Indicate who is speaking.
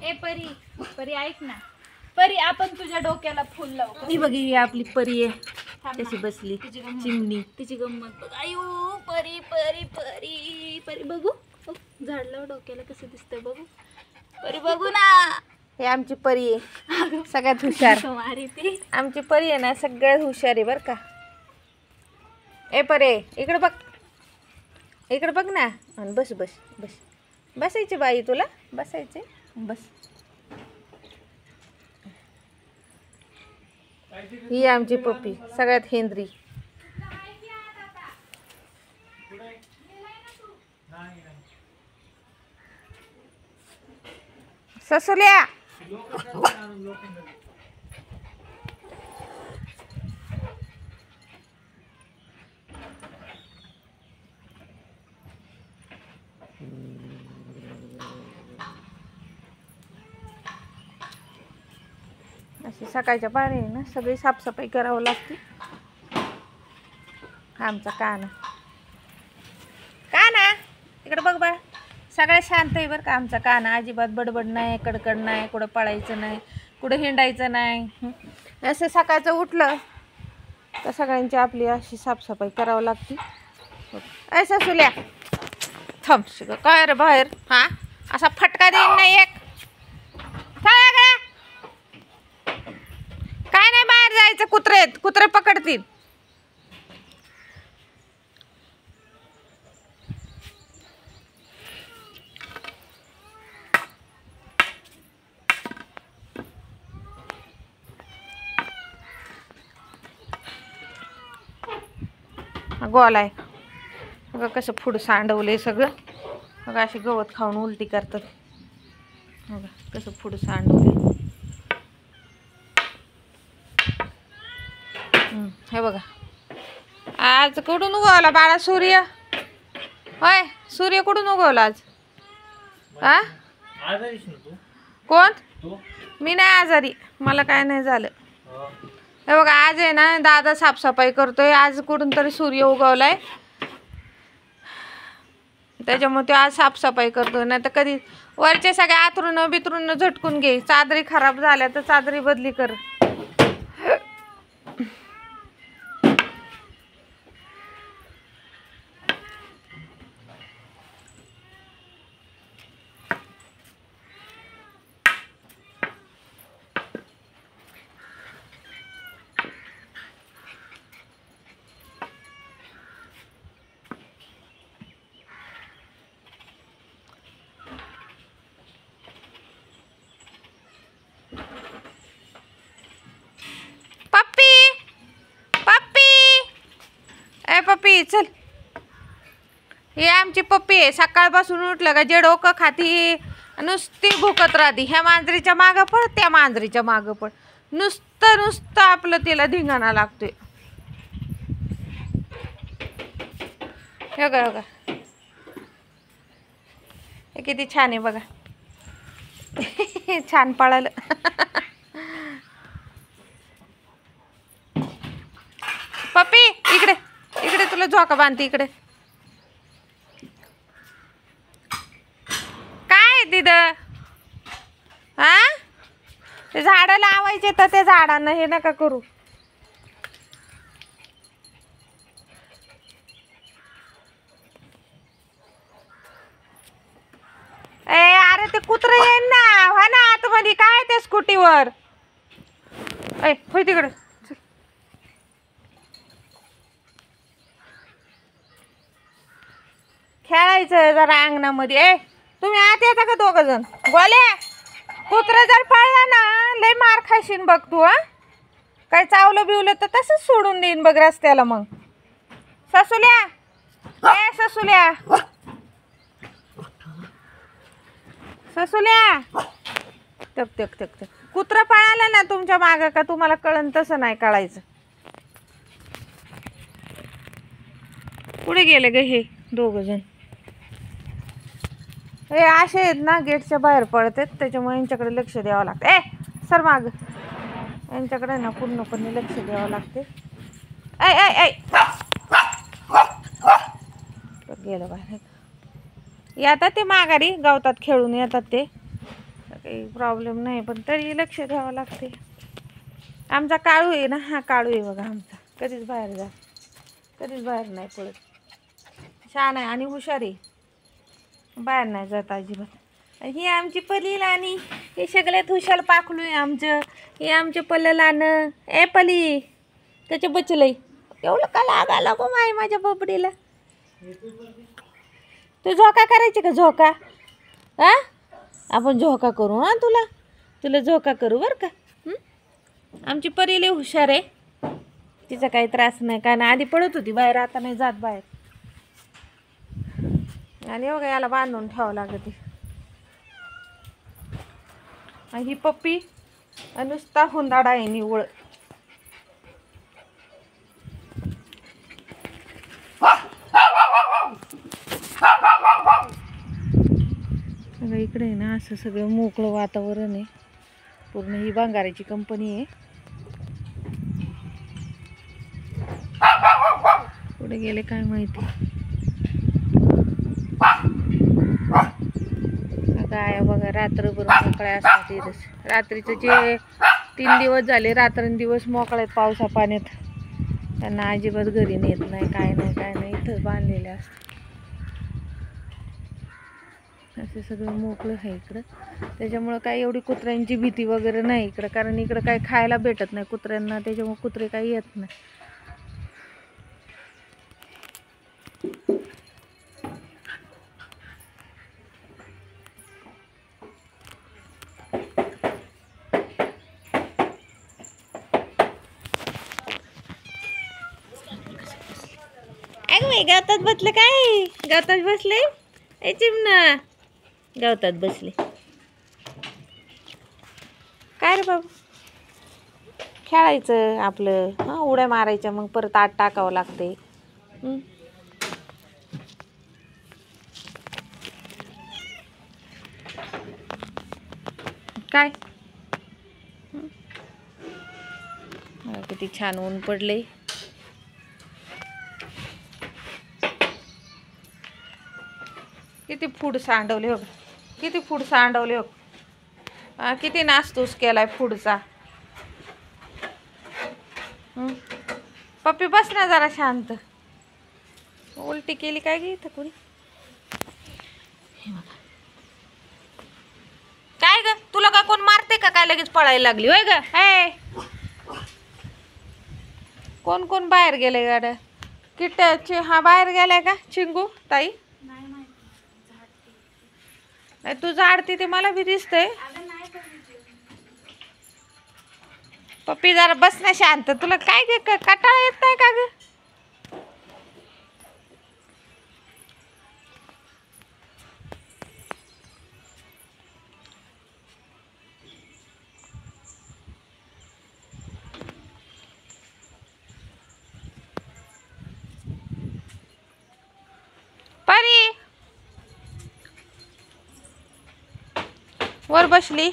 Speaker 1: ए परी, परी ऐक ना. परी, आपण तुझ्या डोक्याला फुल लावू. ही बघ, ही आपली परी आहे, कशी बसली चिमणी. तिची गंमत बघ. आयो परी परी परी परी, बघू झाड लाव डोक्याला, कसं दिसतंय बघू. परी बघू ना.
Speaker 2: हे आमची परी आहे, सगळ्यात हुशार. आमची परी आहे ना, सगळ्यात हुशार आहे बर का. ए परे, इकडे बघ, इकडे बघ ना. बस बस बस, बसायची बाई, तुला बसायचे, बस. ही आमची पप्पी, सगळ्यात हेंद्री. ससुल्या, अशी सकाळच्या पारी आहे ना, सगळी साफसफाई करावं लागते. आमचा काना, काना इकडे बघ बा. सगळ्या शांत आहे बरं का आमचा काना. अजिबात बडबड नाही, कडकड नाही, कुठं पळायचं नाही, कुठं हिंडायचं नाही. असं सकाळचं उठलं तर सगळ्यांची आपली अशी साफसफाई करावं लागते. ऐसा सुल्या थांब शिक काय रे बाहेर. हा असा फटका देईन नाही एक. काय नाही, बाहेर जायचं, कुत्रे पकडतील. गोल आहे बघा, कसं पुढं सांडवलंय सगळं बघा. अशी गवत खाऊन उलटी करतात बघा, कसं पुढं सांडवलंय. हे बघा, आज कुठून उगवला बाळा सूर्य? होय, सूर्य कुठून उगवला आज? हा, कोण? मी नाही आजारी, मला काय नाही झालं. हे बघा, आज आहे ना दादा साफसफाई करतोय. आज कुठून तरी सूर्य उगवलाय, त्याच्यामुळे तो आज साफसफाई करतोय. नाही तर कधी वरचे सगळे आतरून बितरून झटकून घे. चादरी खराब झाल्या तर चादरी बदली कर. पप्पी चल, ही आमची पप्पी आहे. सकाळपासून उठलं का जे डोकं खाती नुसती भुकत राहती. ह्या मांजरीच्या मागं पड, त्या मांजरीच्या मागं पड, नुसतं आपलं तिला धिंगाणा लागतोय. हे बघा, हे किती छान आहे बघा. छान पळालं. पप्पी इकडे इकडे, तुला झोका बांधते इकडे. काय तिथं? हा, ते झाडं लावायचे तर त्या झाडांना हे नका करू. अरे ते कुत्रा येईन ना, हा ना आतमध्ये. काय त्या स्कूटीवर होय तिकडे. खेळायचं जरा अंगणामध्ये. तुम्ही आत येता का दोघ जण? गोल्या, कुत्रा जर पळला ना लय मार खाशीन बघ तू. हा, काय चावलं बिवलं तर तसंच सोडून देईन बघ रस्त्याला. मग ससुल्या, ससुल्या, ससुल्या, तक तक तक तक. कुत्रा पळाला ना तुमच्या मागं का तुम्हाला कळन तसं नाही कळायचं. कुठे गेले ग हे दोघ जण? हे असे आहेत ना, गेटच्या बाहेर पडतात, त्याच्यामुळे यांच्याकडे लक्ष द्यावं लागतं. सर माग, यांच्याकडे ना पूर्णपणे लक्ष द्यावं लागते. गेलं बाहेर. येतात ते माघारी गावतात, खेळून येतात ते, काही प्रॉब्लेम नाही, पण तरी लक्ष द्यावं लागते. आमचा काळू आहे ना, हा काळू आहे बघा आमचा, कधीच बाहेर कधीच बाहेर नाही पडत. छान आहे आणि हुशार आहे, बाहेर नाही जात अजिबात. ही आमची पलीला आणि हे सगळ्यात हुशार पाखलू आहे आमचं. हे आमचे पल्ललानं. ए पली त्याच्या बचलय एवढं का लागा गो माय माझ्या बबडीला. तू झोका करायची का झोका? हा आपण झोका करू. हां तुला झोका करू बरं का. आमची परी लय हुशार आहे, तिचा काही त्रास नाही काय नाही. आधी पडत होती बाहेर, आता नाही जात बाहेर. आणि बघा याला बांधून ठेवावं लागते. ही पप्पी नुसता हुंदाडा आहे निवळ. सगळं इकडे आहे ना असं सगळं मोकळं वातावरण आहे पूर्ण. ही बांगाराची कंपनी आहे. कुठे गेले काय माहिती. गाया बघा रात्रभर मोकळ्या असतात इथंच. रात्रीचं जे 3 दिवस झाले रात्रंदिवस मोकळ्यात पावसा पाण्यात, त्यांना अजिबात घरी नेत नाही काय नाही इथंच बांधलेले असतात. असं सगळं मोकळं आहे इकडं, त्याच्यामुळं काही एवढी कुत्र्यांची भीती वगैरे नाही इकडं, कारण इकडं काही खायला भेटत नाही कुत्र्यांना, त्याच्यामुळे कुत्रे काही येत नाही. अगं बाई गवतात बसले काय? गवतात बसले ए चिमणा, गवतात बसले काय रे बाबू. खेळायचं आपलं, हां उड्या मारायच्या, मग परत आत टाकावं लागते. काय किती छान ऊन पडले. किती फूड सांडवले हो, किती फूड सांडवले हो. किती नासतूस केलाय फूडचा. पप्पी बस ना जरा शांत. उलटी केली काय गे इथं कोणी. काय ग तुला का कोण मारते का काय लगेच पळायला लागली होय ग. हे कोण कोण बाहेर गेले गाड्या. किट्ट्याची हा बाहेर गेलाय का चिंगू ताई? नाही तू झाडती ते मला भी दिसतंय. पप्पी जरा बस ना शांत. तुला काय ग कटाळा येत नाही का ग? परी वर बसली.